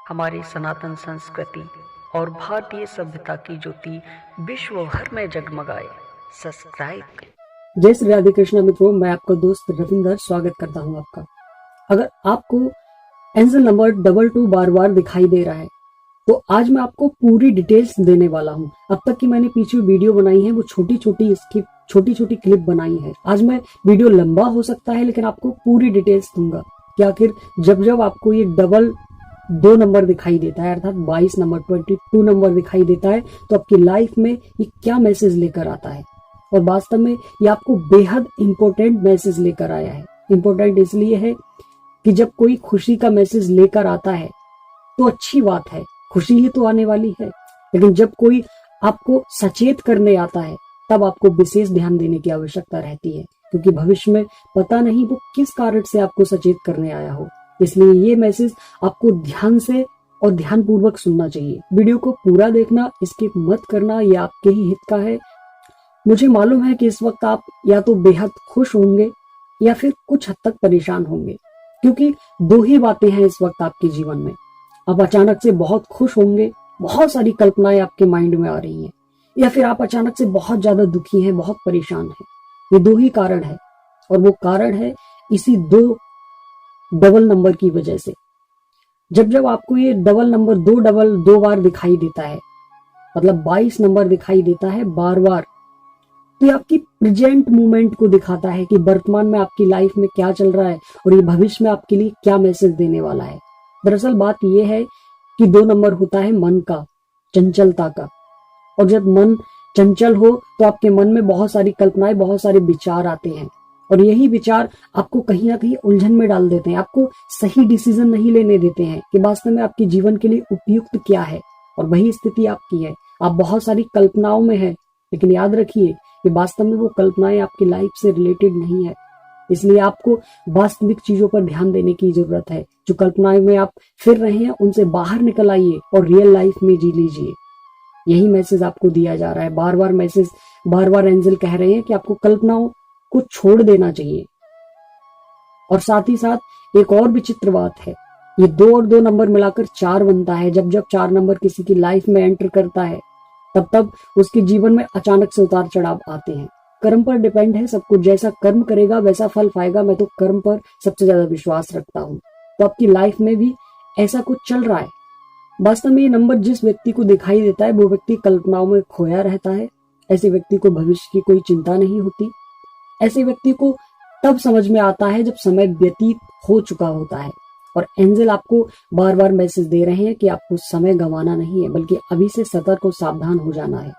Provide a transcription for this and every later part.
हमारी सनातन संस्कृति और भारतीय सभ्यता की ज्योति विश्व भर में जगमगाए। सब्सक्राइब करें। जय श्री राधे कृष्णा मित्रों, मैं आपका दोस्त रविंदर स्वागत करता हूं आपका। अगर आपको एंजल नंबर 22 बार बार दिखाई दे रहा है तो आज मैं आपको पूरी डिटेल्स देने वाला हूं। अब तक की मैंने पीछे वीडियो बनाई है वो छोटी छोटी क्लिप बनाई है। आज मैं वीडियो लंबा हो सकता है लेकिन आपको पूरी डिटेल्स दूंगा कि आखिर जब आपको ये डबल 2 नंबर दिखाई देता है अर्थात 22 नंबर 22 नंबर दिखाई देता है तो आपकी लाइफ में ये क्या मैसेज लेकर आता है। और वास्तव में ये आपको बेहद इंपॉर्टेंट मैसेज लेकर आया है। इंपॉर्टेंट इसलिए है कि जब कोई खुशी का मैसेज लेकर आता है तो अच्छी बात है, खुशी ही तो आने वाली है। लेकिन जब कोई आपको सचेत करने आता है तब आपको विशेष ध्यान देने की आवश्यकता रहती है, क्योंकि भविष्य में पता नहीं वो किस कारण से आपको सचेत करने आया हो। इसलिए ये मैसेज आपको ध्यान से और ध्यानपूर्वक सुनना चाहिए। वीडियो को पूरा देखना, स्किप मत करना, ये आपके ही हित का है। मुझे मालूम है कि इस वक्त आप या तो बेहद खुश होंगे या फिर कुछ हद तक परेशान होंगे, क्योंकि 2 ही बातें हैं इस वक्त आपके जीवन में। आप अचानक से बहुत खुश होंगे, बहुत सारी कल्पनाएं आपके माइंड में आ रही हैं, या फिर आप अचानक से बहुत ज्यादा दुखी हैं, बहुत परेशान हैं। ये 2 ही कारण है और वो कारण है इसी 2 डबल नंबर की वजह से। जब आपको ये डबल नंबर 2 बार दिखाई देता है, मतलब 22 नंबर दिखाई देता है बार बार, तो ये आपकी प्रेजेंट मूवमेंट को दिखाता है कि वर्तमान में आपकी लाइफ में क्या चल रहा है और ये भविष्य में आपके लिए क्या मैसेज देने वाला है। दरअसल बात यह है कि 2 नंबर होता है मन का, चंचलता का। और जब मन चंचल हो तो आपके मन में बहुत सारी कल्पनाएं, बहुत सारे विचार आते हैं और यही विचार आपको कहीं ना कहीं उलझन में डाल देते हैं। आपको सही डिसीजन नहीं लेने देते हैं कि वास्तव में आपके जीवन के लिए उपयुक्त क्या है। और वही स्थिति आपकी है, आप बहुत सारी कल्पनाओं में हैं, लेकिन याद रखिए कि वास्तव में वो कल्पनाएं आपकी लाइफ से रिलेटेड नहीं है। इसलिए आपको वास्तविक चीजों पर ध्यान देने की जरूरत है। जो कल्पनाएं में आप फिर रहे हैं उनसे बाहर निकल आइए और रियल लाइफ में जी लीजिए। यही मैसेज आपको दिया जा रहा है। बार बार एंजल कह रहे हैं कि आपको कल्पनाओं को छोड़ देना चाहिए। और साथ ही साथ एक और विचित्र बात है, ये 2 और 2 नंबर मिलाकर 4 बनता है। जब 4 नंबर किसी की लाइफ में एंटर करता है तब उसके जीवन में अचानक से उतार चढ़ाव आते हैं। कर्म पर डिपेंड है सब कुछ, जैसा कर्म करेगा वैसा फल पाएगा। मैं तो कर्म पर सबसे ज्यादा विश्वास रखता हूँ। तो आपकी लाइफ में भी ऐसा कुछ चल रहा है। वास्तव में ये नंबर जिस व्यक्ति को दिखाई देता है वो व्यक्ति कल्पनाओं में खोया रहता है। ऐसे व्यक्ति को भविष्य की कोई चिंता नहीं होती। ऐसे व्यक्ति को तब समझ में आता है जब समय व्यतीत हो चुका होता है। और एंजल आपको बार बार मैसेज दे रहे हैं कि आपको समय गंवाना नहीं है, बल्कि अभी से सतर्क और सावधान हो जाना है।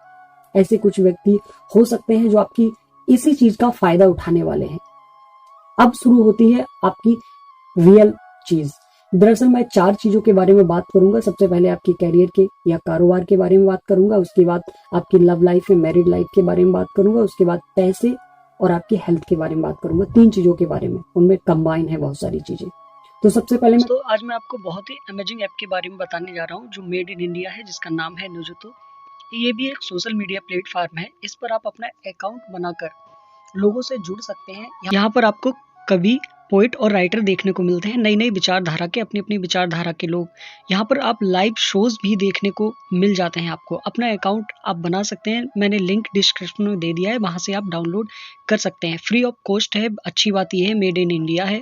ऐसे कुछ व्यक्ति हो सकते हैं जो आपकी इसी चीज का फायदा उठाने वाले हैं। अब शुरू होती है आपकी रियल चीज। दरअसल मैं 4 चीजों के बारे में बात करूंगा। सबसे पहले आपके कैरियर के या कारोबार के बारे में बात करूंगा, उसके बाद आपकी लव लाइफ या मैरिड लाइफ के बारे में बात करूंगा, उसके बाद पैसे और आपकी हेल्थ के बारे में बात करूंगा। 3 चीजों के बारे में, उनमें कंबाइन है बहुत सारी चीजें। तो सबसे पहले आज मैं आपको बहुत ही अमेजिंग ऐप के बारे में बताने जा रहा हूँ जो मेड इन इंडिया है, जिसका नाम है नजुतो। ये भी एक सोशल मीडिया प्लेटफॉर्म है। इस पर आप अपना अकाउंट बनाकर लोगों से जुड़ सकते हैं। यहाँ पर आपको कवि, पोइट और राइटर देखने को मिलते हैं। नई विचारधारा के, अपनी विचारधारा के लोग। यहाँ पर आप लाइव शोज भी देखने को मिल जाते हैं। आपको अपना अकाउंट आप बना सकते हैं। मैंने लिंक डिस्क्रिप्शन में दे दिया है, वहां से आप डाउनलोड कर सकते हैं। फ्री ऑफ कॉस्ट है। अच्छी बात यह है मेड इन इंडिया है।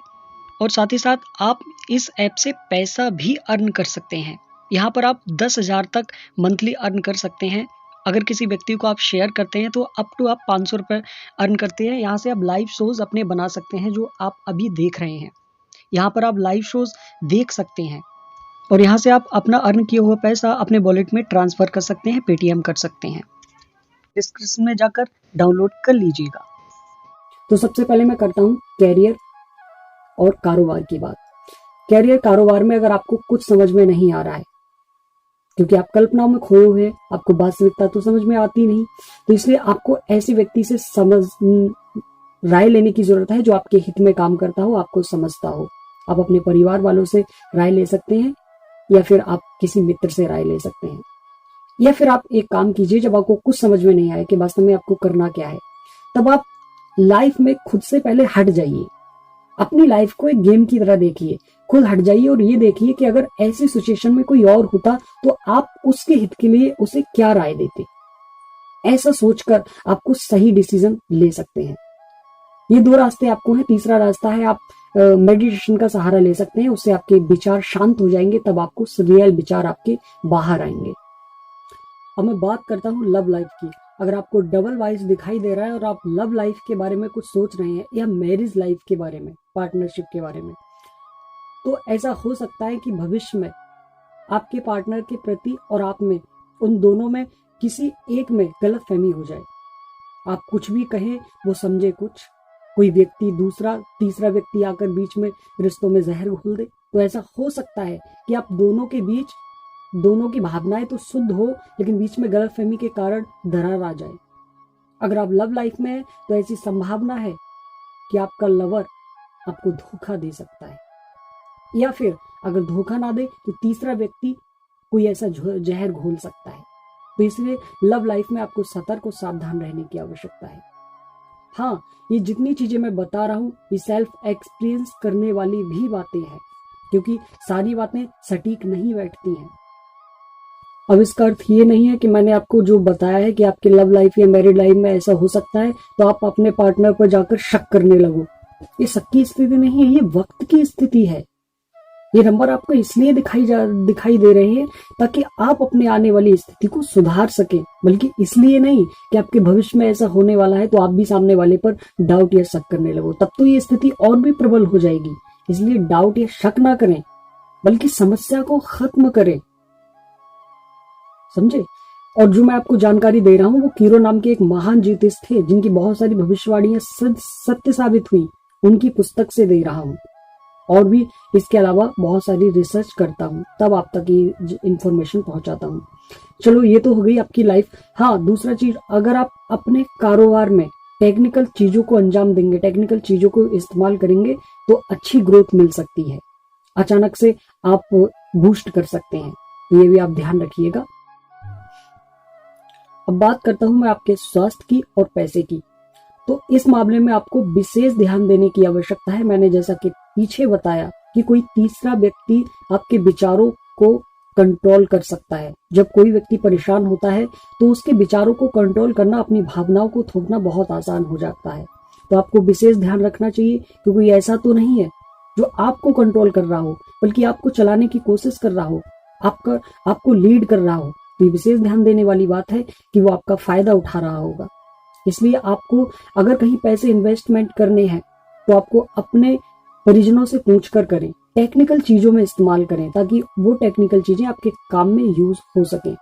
और साथ ही साथ आप इस ऐप से पैसा भी अर्न कर सकते हैं। यहाँ पर आप 10,000 तक मंथली अर्न कर सकते हैं। अगर किसी व्यक्ति को आप शेयर करते हैं तो अप टू आप 500 रुपये अर्न करते हैं। यहाँ से आप लाइव शोज अपने बना सकते हैं जो आप अभी देख रहे हैं। यहाँ पर आप लाइव शोज देख सकते हैं और यहाँ से आप अपना अर्न किया हुआ पैसा अपने वॉलेट में ट्रांसफर कर सकते हैं, पेटीएम कर सकते हैं। डिस्क्रिप्शन में जाकर डाउनलोड कर लीजिएगा। तो सबसे पहले मैं करता हूँ कैरियर और कारोबार की बात। कैरियर कारोबार में अगर आपको कुछ समझ में नहीं आ रहा है, क्योंकि आप कल्पनाओं में खोए हुए, आपको वास्तविकता तो समझ में आती नहीं, तो इसलिए आपको ऐसे व्यक्ति से राय लेने की जरूरत है जो आपके हित में काम करता हो, आपको समझता हो। आप अपने परिवार वालों से राय ले सकते हैं या फिर आप किसी मित्र से राय ले सकते हैं। या फिर आप एक काम कीजिए, जब आपको कुछ समझ में नहीं आए कि वास्तव में आपको करना क्या है, तब आप लाइफ में खुद से पहले हट जाइए। अपनी लाइफ को एक गेम की तरह देखिए। खुद हट जाइए और ये देखिए कि अगर ऐसी सिचुएशन में कोई और होता तो आप उसके हित के लिए उसे क्या राय देते। ऐसा सोचकर आपको सही डिसीजन ले सकते हैं। ये दो रास्ते आपको हैं। तीसरा रास्ता है आप मेडिटेशन का सहारा ले सकते हैं, उससे आपके विचार शांत हो जाएंगे, तब आपको रियल विचार आपके बाहर आएंगे। अब मैं बात करता हूँ लव लाइफ की। अगर आपको डबल वाइस दिखाई दे रहा है और आप लव लाइफ के बारे में कुछ सोच रहे हैं या मैरिज लाइफ के बारे में, पार्टनरशिप के बारे में, तो ऐसा हो सकता है कि भविष्य में आपके पार्टनर के प्रति और आप में, उन दोनों में किसी एक में गलतफहमी हो जाए। आप कुछ भी कहें वो समझे कुछ, कोई व्यक्ति दूसरा तीसरा व्यक्ति आकर बीच में रिश्तों में जहर घोल दे। तो ऐसा हो सकता है कि आप दोनों के बीच, दोनों की भावनाएं तो शुद्ध हो लेकिन बीच में गलतफहमी के कारण दरार आ जाए। अगर आप लव लाइफ में हैं तो ऐसी संभावना है कि आपका लवर आपको धोखा दे सकता है, या फिर अगर धोखा ना दे तो तीसरा व्यक्ति कोई ऐसा जहर घोल सकता है। तो इसलिए लव लाइफ में आपको सतर्क और सावधान रहने की आवश्यकता है। हाँ, ये जितनी चीजें मैं बता रहा हूँ ये सेल्फ एक्सपीरियंस करने वाली भी बातें हैं, क्योंकि सारी बातें सटीक नहीं बैठती हैं। अब इसका अर्थ ये नहीं है कि मैंने आपको जो बताया है कि आपके लव लाइफ या मैरिड लाइफ में ऐसा हो सकता है तो आप अपने पार्टनर पर जाकर शक करने लगो। ये शक की स्थिति नहीं है, ये वक्त की स्थिति है। ये नंबर आपको इसलिए दिखाई दे रहे हैं ताकि आप अपने आने वाली स्थिति को सुधार सकें, बल्कि इसलिए नहीं कि आपके भविष्य में ऐसा होने वाला है तो आप भी सामने वाले पर डाउट या शक करने लगो। तब तो ये स्थिति और भी प्रबल हो जाएगी। इसलिए डाउट या शक ना करें, बल्कि समस्या को खत्म करें। समझे? और जो मैं आपको जानकारी दे रहा हूं वो कीरो नाम के एक महान ज्योतिष थे जिनकी बहुत सारी भविष्यवाणियां सत्य साबित हुई, उनकी पुस्तक से दे रहा हूं। और भी इसके अलावा बहुत सारी रिसर्च करता हूं, तब आप तक ये इंफॉर्मेशन पहुंचाता हूं। चलो, ये तो हो गई आपकी लाइफ। हाँ, दूसरा चीज, अगर आप अपने कारोबार में टेक्निकल चीजों को अंजाम देंगे, टेक्निकल चीजों को इस्तेमाल करेंगे तो अच्छी ग्रोथ मिल सकती है। अचानक से आप बूस्ट कर सकते हैं, ये भी आप ध्यान रखिएगा। अब बात करता हूं मैं आपके स्वास्थ्य की और पैसे की। तो इस मामले में आपको विशेष ध्यान देने की आवश्यकता है। मैंने जैसा कि पीछे बताया कि कोई तीसरा व्यक्ति आपके विचारों को कंट्रोल कर सकता है। जब कोई व्यक्ति परेशान होता है तो उसके विचारों को कंट्रोल करना, अपनी भावनाओं को थोपना बहुत आसान हो जाता है। तो आपको विशेष ध्यान रखना चाहिए कि कोई ऐसा तो नहीं है जो आपको कंट्रोल कर रहा हो, बल्कि आपको चलाने की कोशिश कर रहा हो, आपको लीड कर रहा हो। तो विशेष ध्यान देने वाली बात है कि वो आपका फायदा उठा रहा होगा। इसलिए आपको अगर कहीं पैसे इन्वेस्टमेंट करने हैं तो आपको अपने परिजनों से पूछकर करें, टेक्निकल चीजों में इस्तेमाल करें ताकि वो टेक्निकल चीजें आपके काम में यूज हो सके।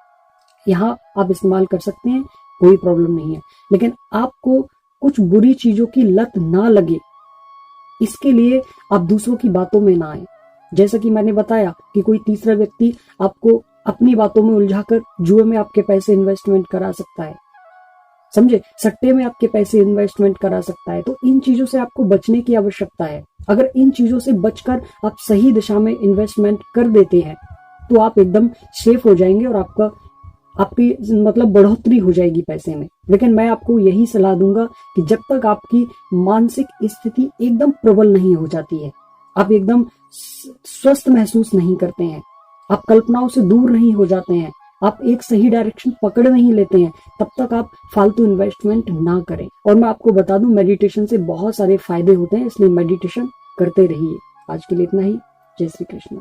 यहाँ आप इस्तेमाल कर सकते हैं, कोई प्रॉब्लम नहीं है, लेकिन आपको कुछ बुरी चीजों की लत ना लगे, इसके लिए आप दूसरों की बातों में ना आए। जैसा कि मैंने बताया कि कोई तीसरा व्यक्ति आपको अपनी बातों में उलझाकर जुए में आपके पैसे इन्वेस्टमेंट करा सकता है, समझे, सट्टे में आपके पैसे इन्वेस्टमेंट करा सकता है। तो इन चीजों से आपको बचने की आवश्यकता है। अगर इन चीजों से बचकर आप सही दिशा में इन्वेस्टमेंट कर देते हैं तो आप एकदम सेफ हो जाएंगे और आपकी मतलब बढ़ोतरी हो जाएगी पैसे में। लेकिन मैं आपको यही सलाह दूंगा कि जब तक आपकी मानसिक स्थिति एकदम प्रबल नहीं हो जाती है, आप एकदम स्वस्थ महसूस नहीं करते हैं, आप कल्पनाओं से दूर नहीं हो जाते हैं, आप एक सही डायरेक्शन पकड़ नहीं लेते हैं, तब तक आप फालतू इन्वेस्टमेंट ना करें। और मैं आपको बता दूं, मेडिटेशन से बहुत सारे फायदे होते हैं, इसलिए मेडिटेशन करते रहिए। आज के लिए इतना ही। जय श्री कृष्ण।